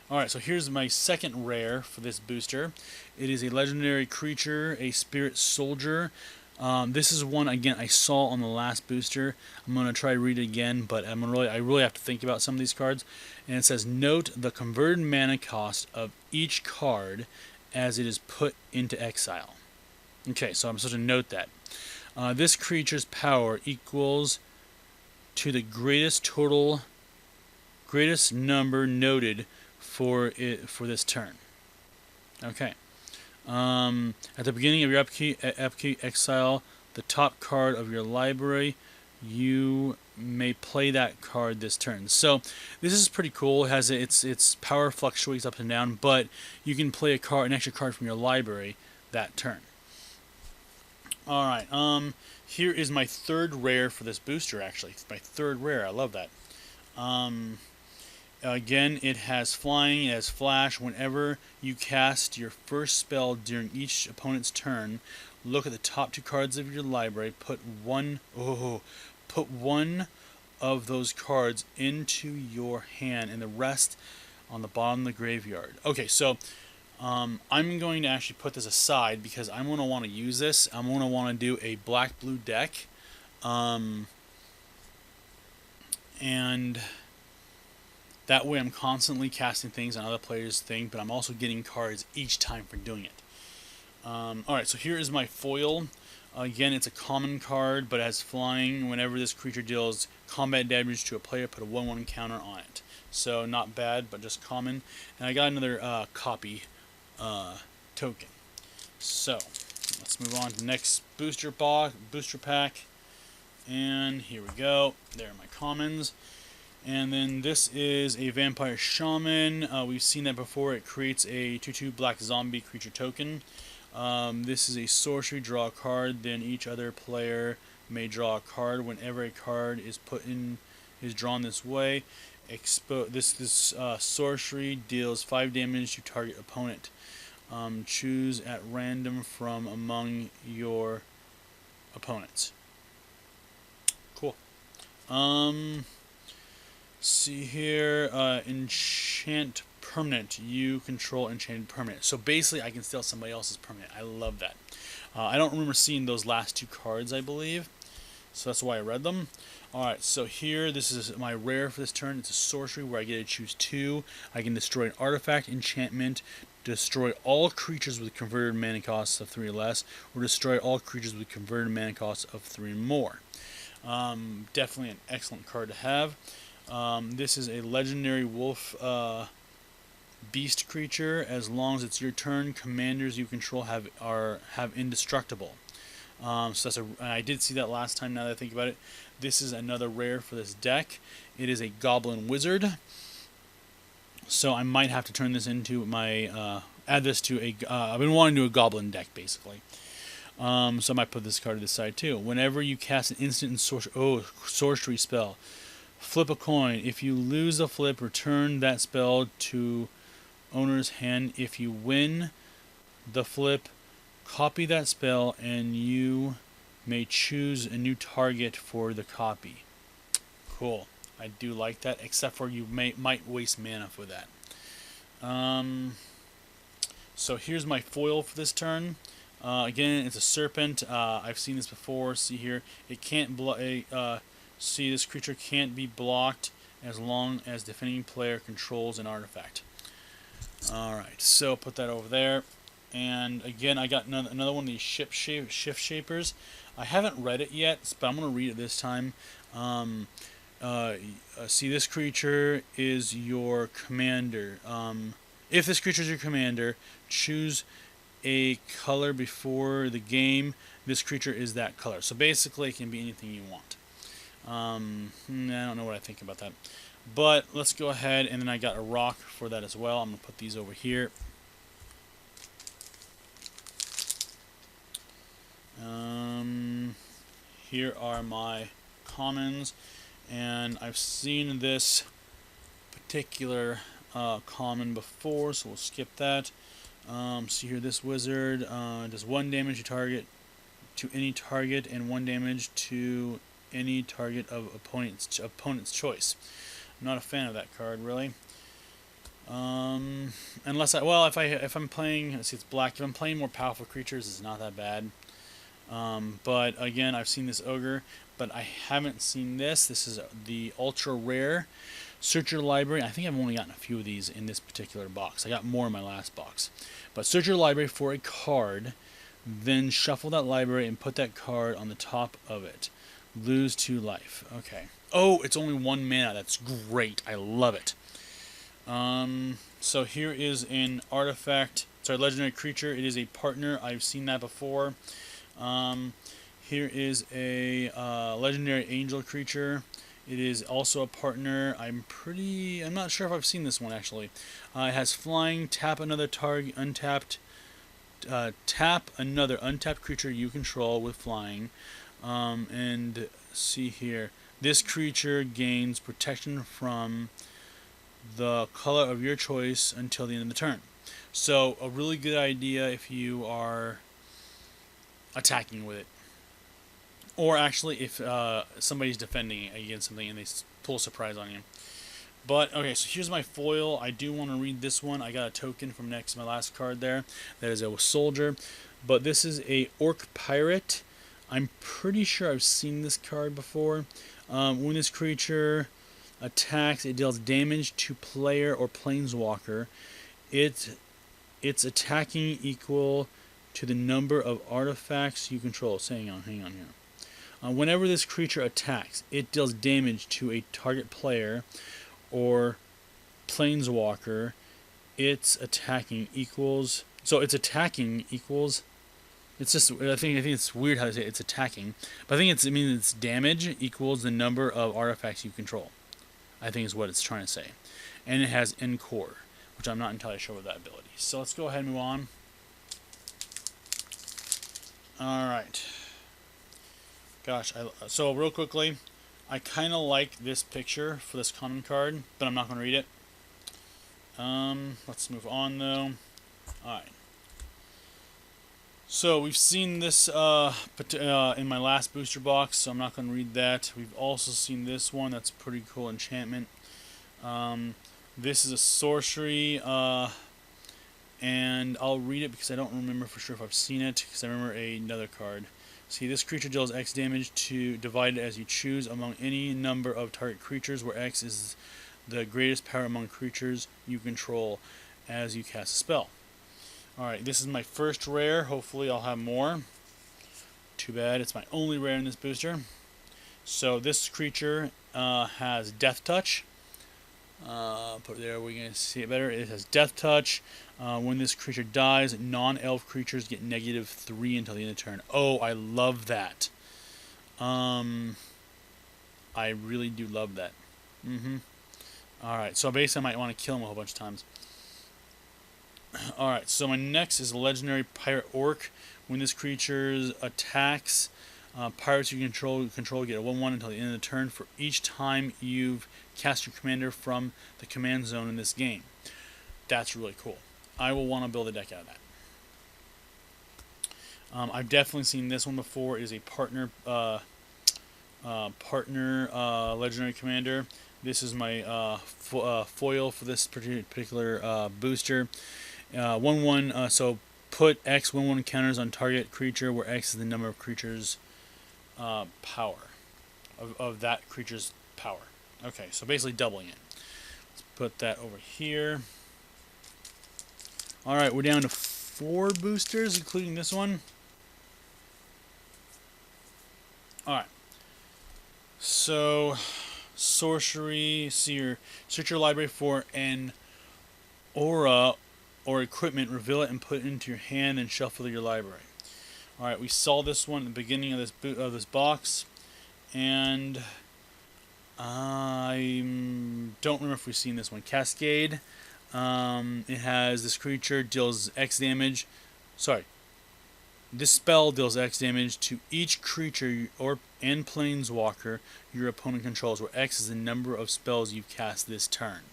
Alright, so here's my second rare for this booster. It is a legendary creature, a spirit soldier. This is one, again, I saw on the last booster. I'm going to try to read it again, but I really have to think about some of these cards. And it says, note the converted mana cost of each card as it is put into exile. Okay, so I'm supposed to note that. This creature's power equals to the greatest number noted for this turn. Okay. At the beginning of your upkeep, exile the top card of your library. You may play that card this turn. So this is pretty cool. It has its power fluctuates up and down, but you can play an extra card from your library that turn. All right. Here is my third rare for this booster. Actually, it's my third rare. I love that. Again, it has flying, it has flash. Whenever you cast your first spell during each opponent's turn, look at the top 2 cards of your library. Put one of those cards into your hand, and the rest on the bottom of the graveyard. Okay, so I'm going to actually put this aside because I'm going to want to use this. I'm going to want to do a black-blue deck, and that way I'm constantly casting things on other players' thing, but I'm also getting cards each time for doing it. Alright, so here is my foil. Again, it's a common card, but it has flying. Whenever this creature deals combat damage to a player, put a 1/1 counter on it. So not bad, but just common. And I got another copy token. So let's move on to the next booster pack. And here we go. There are my commons. And then this is a Vampire Shaman. We've seen that before. It creates a 2/2 black zombie creature token. This is a sorcery, draw a card. Then each other player may draw a card. Whenever a card is drawn this way, this sorcery deals 5 damage to target opponent. Choose at random from among your opponents. Cool. See here, enchant permanent. You control enchanted permanent. So basically, I can steal somebody else's permanent. I love that. I don't remember seeing those last 2 cards, I believe. So that's why I read them. Alright, so here, this is my rare for this turn. It's a sorcery where I get to choose 2. I can destroy an artifact, enchantment, destroy all creatures with converted mana costs of 3 or less, or destroy all creatures with converted mana costs of 3 or more. Definitely an excellent card to have. This is a legendary wolf beast creature. As long as it's your turn, commanders you control have indestructible. So I did see that last time. Now that I think about it, this is another rare for this deck. It is a goblin wizard. So I might have to turn this into my add this to a. I've been wanting to do a goblin deck basically. So I might put this card to the side too. Whenever you cast an instant and sorcery spell, flip a coin. If you lose a flip, return that spell to owner's hand. If you win the flip, copy that spell, and you may choose a new target for the copy. Cool. I do like that, except for you might waste mana for that. So here's my foil for this turn. Again, it's a serpent. I've seen this before. See here, it can't see, this creature can't be blocked as long as defending player controls an artifact. Alright, so put that over there. And again, I got another one of these shift shapers. I haven't read it yet, but I'm going to read it this time. See, this creature is your commander. If this creature is your commander, choose a color before the game. This creature is that color. So basically, it can be anything you want. I don't know what I think about that. But let's go ahead, and then I got a rock for that as well. I'm going to put these over here. Here are my commons, and I've seen this particular common before, so we'll skip that. See here, this wizard does 1 damage to any target, and 1 damage to any target of opponent's choice. I'm not a fan of that card, really. Unless if I'm playing, let's see, it's black. If I'm playing more powerful creatures, it's not that bad. But again, I've seen this ogre, but I haven't seen this. This is the ultra rare. Search your library. I think I've only gotten a few of these in this particular box. I got more in my last box. But search your library for a card, then shuffle that library and put that card on the top of it. Lose 2 life. Okay. Oh, it's only 1 mana. That's great. I love it. So here is an artifact. Sorry, legendary creature. It is a partner. I've seen that before. Here is a legendary angel creature. It is also a partner. I'm not sure if I've seen this one actually. It has flying. Tap another target untapped. Tap another untapped creature you control with flying. And see here, this creature gains protection from the color of your choice until the end of the turn. So a really good idea if you are attacking with it, or actually if somebody's defending against something and they pull a surprise on you. But okay, so here's my foil. I do want to read this one. I got a token from next to my last card there. That is a soldier, but this is a orc pirate. I'm pretty sure I've seen this card before. When this creature attacks, it deals damage to player or planeswalker. Its attacking equal to the number of artifacts you control. So hang on here. Whenever this creature attacks, it deals damage to a target player or planeswalker. Its attacking equals. So its attacking equals. It's just, I think it's weird how to say it's attacking, but I think it means its damage equals the number of artifacts you control. I think is what it's trying to say, and it has Encore, which I'm not entirely sure with that ability. So let's go ahead and move on. All right. Gosh, so real quickly, I kind of like this picture for this common card, but I'm not going to read it. Let's move on though. All right. So we've seen this in my last booster box, so I'm not going to read that. We've also seen this one. That's a pretty cool enchantment. This is a sorcery, and I'll read it because I don't remember for sure if I've seen it, because I remember another card. See, this creature deals X damage to divide it as you choose among any number of target creatures, where X is the greatest power among creatures you control as you cast a spell. Alright, this is my first rare. Hopefully I'll have more. Too bad, it's my only rare in this booster. So this creature has Death Touch. Put it there, we're going to see it better. It has Death Touch. When this creature dies, non-elf creatures get -3 until the end of the turn. Oh, I love that. I really do love that. Alright, so basically I might want to kill him a whole bunch of times. Alright, so my next is a legendary pirate orc. When this creature attacks, pirates you control get a 1/1 until the end of the turn for each time you've cast your commander from the command zone in this game. That's really cool. I will want to build a deck out of that. I've definitely seen this one before. It is a partner legendary commander. This is my foil for this particular booster. 1/1. So put X 1/1 counters on target creature, where X is the number of creatures' power of that creature's power. Okay, so basically doubling it. Let's put that over here. All right, we're down to 4 boosters, including this one. All right. So, sorcery. Search your library for an aura or equipment. Reveal it and put it into your hand, and shuffle your library. All right, we saw this one at the beginning of this box, and I don't remember if we've seen this one. Cascade. It has this creature deals X damage. Sorry. This spell deals X damage to each creature and planeswalker your opponent controls, where X is the number of spells you've cast this turn.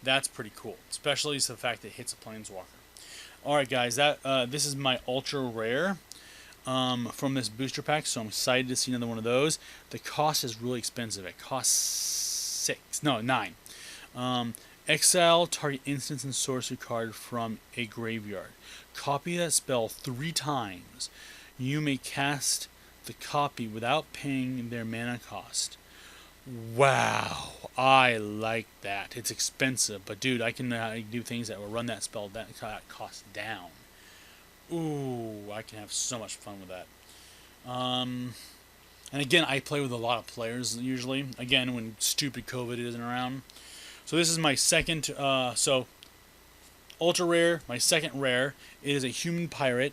That's pretty cool, especially the fact that it hits a planeswalker. Alright guys, this is my ultra rare from this booster pack, so I'm excited to see another one of those. The cost is really expensive. It costs 9. Exile target instance and sorcery card from a graveyard. Copy that spell 3 times. You may cast the copy without paying their mana cost. Wow, I like that. It's expensive, but dude, I can do things that will run that spell that cost down. Ooh, I can have so much fun with that. And again, I play with a lot of players usually. Again, when stupid COVID isn't around. So this is my second. So ultra rare, my second rare. It is a human pirate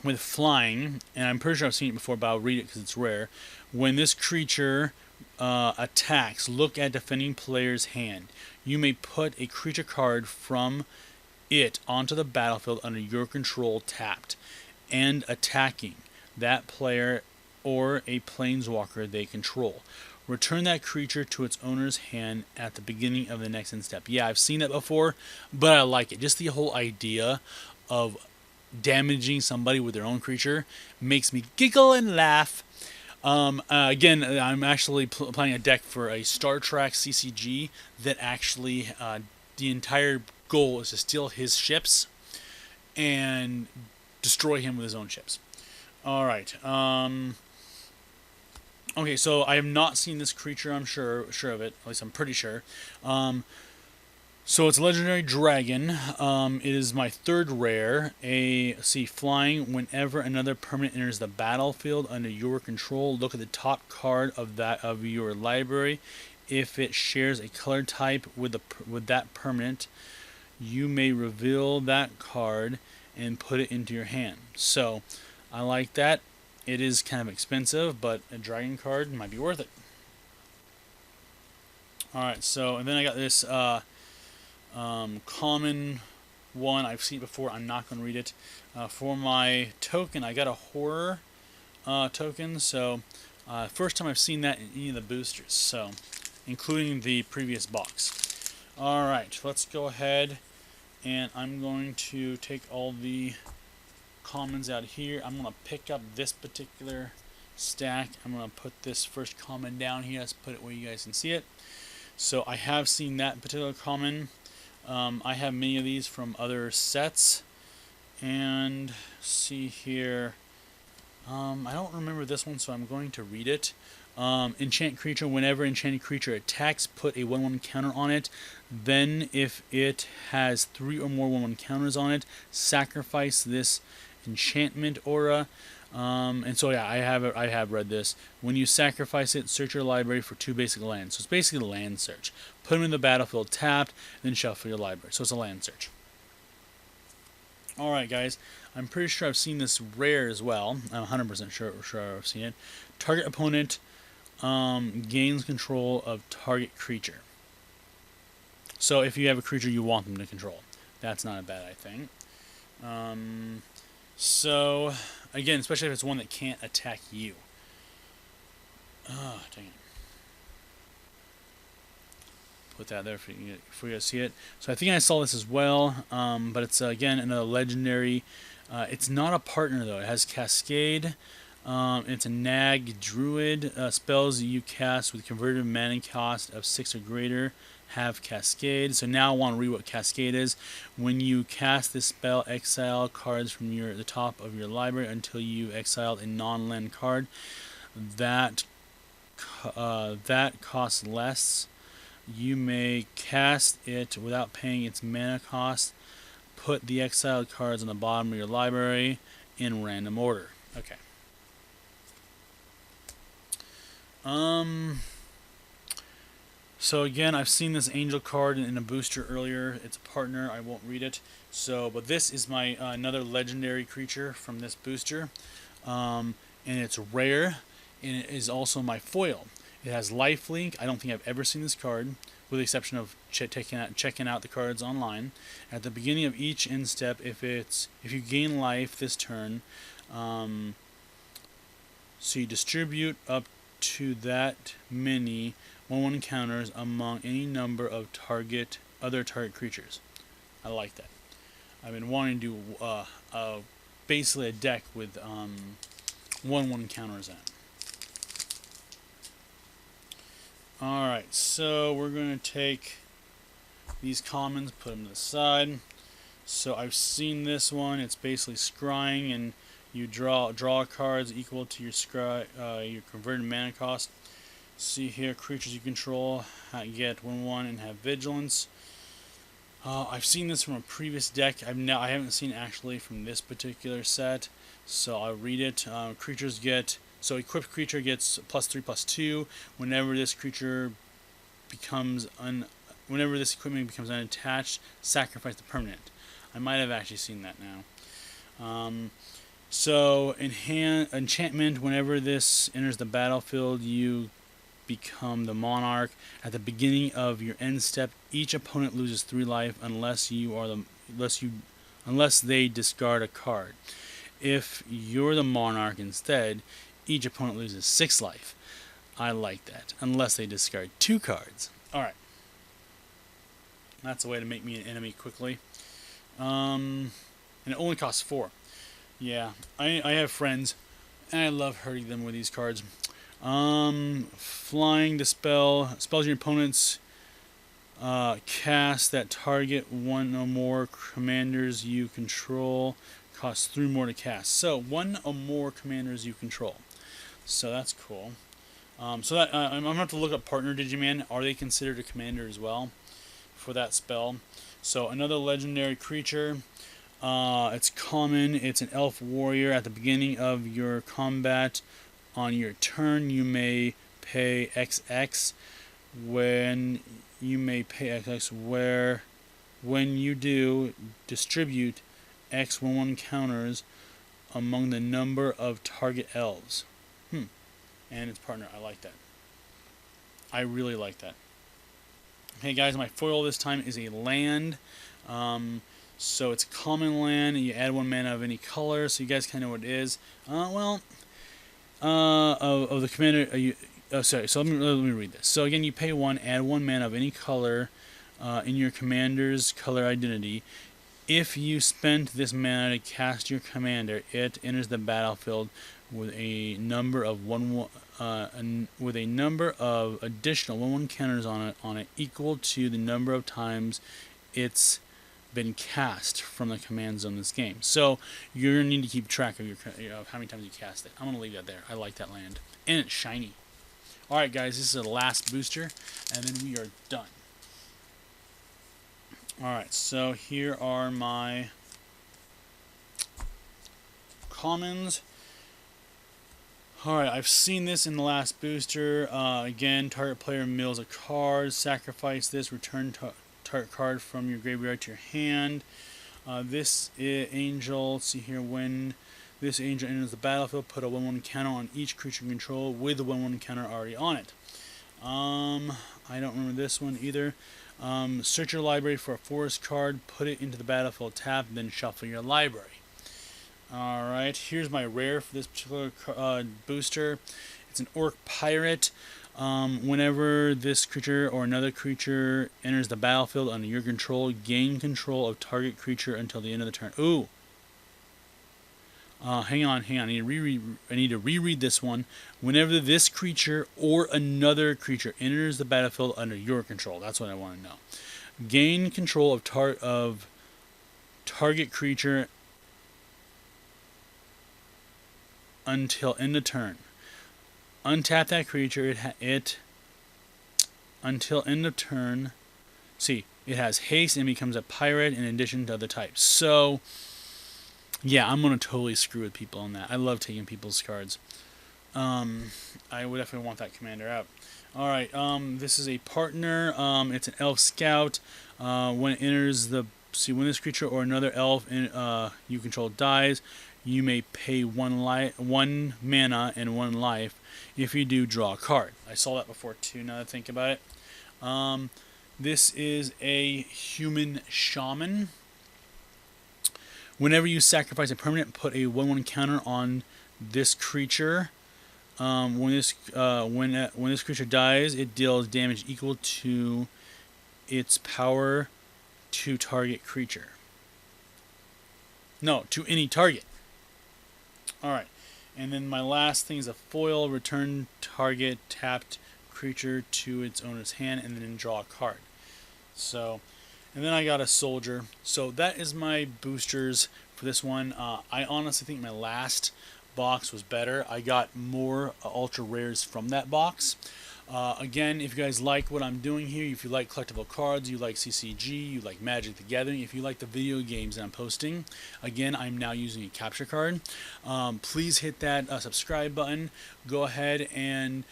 with flying, and I'm pretty sure I've seen it before, but I'll read it because it's rare. When this creature attacks, look at defending player's hand. You may put a creature card from it onto the battlefield under your control tapped and attacking that player or a planeswalker they control. Return that creature to its owner's hand at the beginning of the next end step. Yeah, I've seen that before, but I like it. Just the whole idea of damaging somebody with their own creature makes me giggle and laugh. Again, I'm actually playing a deck for a Star Trek CCG that actually the entire goal is to steal his ships and destroy him with his own ships. All right. Okay, so I have not seen this creature. I'm sure of it. At least I'm pretty sure. So it's a legendary dragon. It is my third rare. Flying. Whenever another permanent enters the battlefield under your control, look at the top card of your library. If it shares a color type with that permanent, you may reveal that card and put it into your hand. So I like that. It is kind of expensive, but a dragon card might be worth it. Alright, so, and then I got this common one. I've seen it before. I'm not going to read it. For my token, I got a horror token. So, first time I've seen that in any of the boosters. So, including the previous box. Alright, let's go ahead. And I'm going to take all the commons out here. I'm going to pick up this particular stack. I'm going to put this first common down here. Let's put it where you guys can see it. So I have seen that particular common. I have many of these from other sets. And see here. I don't remember this one, so I'm going to read it. Enchant creature. Whenever enchanted creature attacks, put a 1/1 counter on it. Then, if it has 3 or more 1/1 counters on it, sacrifice this enchantment aura. And so yeah, I have read this. When you sacrifice it, search your library for 2 basic lands. So it's basically a land search. Put them in the battlefield tapped, then shuffle your library. So it's a land search. Alright guys, I'm pretty sure I've seen this rare as well. I'm 100% sure I've seen it. Target opponent gains control of target creature. So if you have a creature you want them to control, that's not a bad thing. So again, especially if it's one that can't attack you. Oh, dang it. put that there for you guys to see it. So I think I saw this as well, but it's again another legendary. It's not a partner though. It has Cascade. It's a Nag Druid. Spells you cast with converted mana cost of 6 or greater have Cascade. So now I want to read what Cascade is. When you cast this spell, exile cards from the top of your library until you exiled a non-land card. That costs less. You may cast it without paying its mana cost. Put the exiled cards on the bottom of your library in random order. Okay. So again, I've seen this angel card in a booster earlier. It's a partner. I won't read it. So, but this is my another legendary creature from this booster, and it's rare, and it is also my foil. It has lifelink. I don't think I've ever seen this card, with the exception of checking out the cards online. At the beginning of each end step, if you gain life this turn, so you distribute up to that many 1/1 counters among any number of other target creatures. I like that. I've been wanting to do basically a deck with 1/1 counters in it. Alright, so we're going to take these commons, put them to the side. So I've seen this one. It's basically scrying, and you draw cards equal to your converted mana cost. See here, creatures you control get 1/1 and have vigilance. I've seen this from a previous deck. I haven't seen it actually from this particular set, so I'll read it. Creatures get equipped creature gets +3/+2 whenever this equipment becomes unattached. Sacrifice the permanent. I might have actually seen that now. So enchantment. Whenever this enters the battlefield, you become the monarch. At the beginning of your end step, each opponent loses 3 life unless they discard a card. If you're the monarch instead, each opponent loses 6 life. I like that. Unless they discard 2 cards. Alright. That's a way to make me an enemy quickly. And it only costs 4. Yeah, I have friends, and I love hurting them with these cards. Flying Dispel. Spells your opponents cast that target 1 or more commanders you control. Costs 3 more to cast. So 1 or more commanders you control. So that's cool. So that I'm gonna have to look up Partner Digiman. Are they considered a commander as well for that spell? So another legendary creature. It's common. It's an elf warrior. At the beginning of your combat on your turn, you may pay XX. When you do, distribute X 1/1 counters among the number of target elves. And its partner. I like that. I really like that. Okay, guys, my foil this time is a land. So it's a common land, and you add 1 mana of any color. So you guys kind of know what it is. Of the commander. Sorry. So let me read this. So again, you pay 1, add 1 mana of any color in your commander's color identity. If you spend this mana to cast your commander, it enters the battlefield with a number of additional 1/1 counters on it equal to the number of times it's been cast from the command zone in this game. So you're gonna need to keep track of how many times you cast it. I'm gonna leave that there. I like that land, and it's shiny. All right, guys, this is the last booster, and then we are done. All right, so here are my commons. Alright, I've seen this in the last booster. Again, target player mills a card, sacrifice this, return target card from your graveyard to your hand. This angel, let's see here, when this angel enters the battlefield, put a 1/1 counter on each creature you control with the 1/1 counter already on it. I don't remember this one either. Search your library for a forest card, put it into the battlefield tab, then shuffle your library. Alright, here's my rare for this particular booster. It's an Orc Pirate. Whenever this creature or another creature enters the battlefield under your control, gain control of target creature until the end of the turn. Ooh. Hang on. I need to reread this one. Whenever this creature or another creature enters the battlefield under your control. That's what I want to know. Gain control of target creature until end of turn. Untap that creature. Until end of turn. See, it has haste and becomes a pirate in addition to other types. So, yeah, I'm gonna totally screw with people on that. I love taking people's cards. I would definitely want that commander out. All right. This is a partner. It's an elf scout. When it enters the when this creature or another elf you control dies, you may pay one mana and 1 life. If you do, draw a card. I saw that before too. Now that I think about it, this is a human shaman. Whenever you sacrifice a permanent, put a 1/1 counter on this creature. When this creature dies, it deals damage equal to its power to target creature. No, to any target. Alright. And then my last thing is a foil. Return target tapped creature to its owner's hand and then draw a card. So, and then I got a soldier. So that is my boosters for this one. I honestly think my last box was better. I got more ultra rares from that box. Again, if you guys like what I'm doing here, if you like collectible cards, you like CCG, you like Magic the Gathering, if you like the video games that I'm posting, again, I'm now using a capture card. Please hit that subscribe button. Go ahead and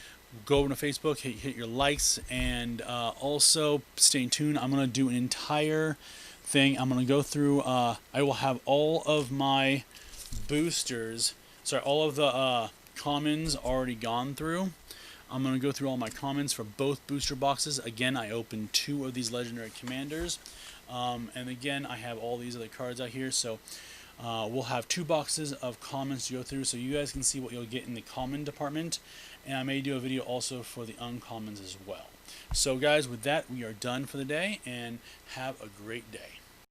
go over to Facebook, hit your likes, and also stay tuned. I'm going to do an entire thing. I'm going to go through, I will have all of my boosters, sorry, all of the commons already gone through. I'm going to go through all my comments for both booster boxes. Again, I opened 2 of these legendary commanders. And again, I have all these other cards out here. So we'll have 2 boxes of commons to go through so you guys can see what you'll get in the common department. And I may do a video also for the uncommons as well. So guys, with that, we are done for the day and have a great day.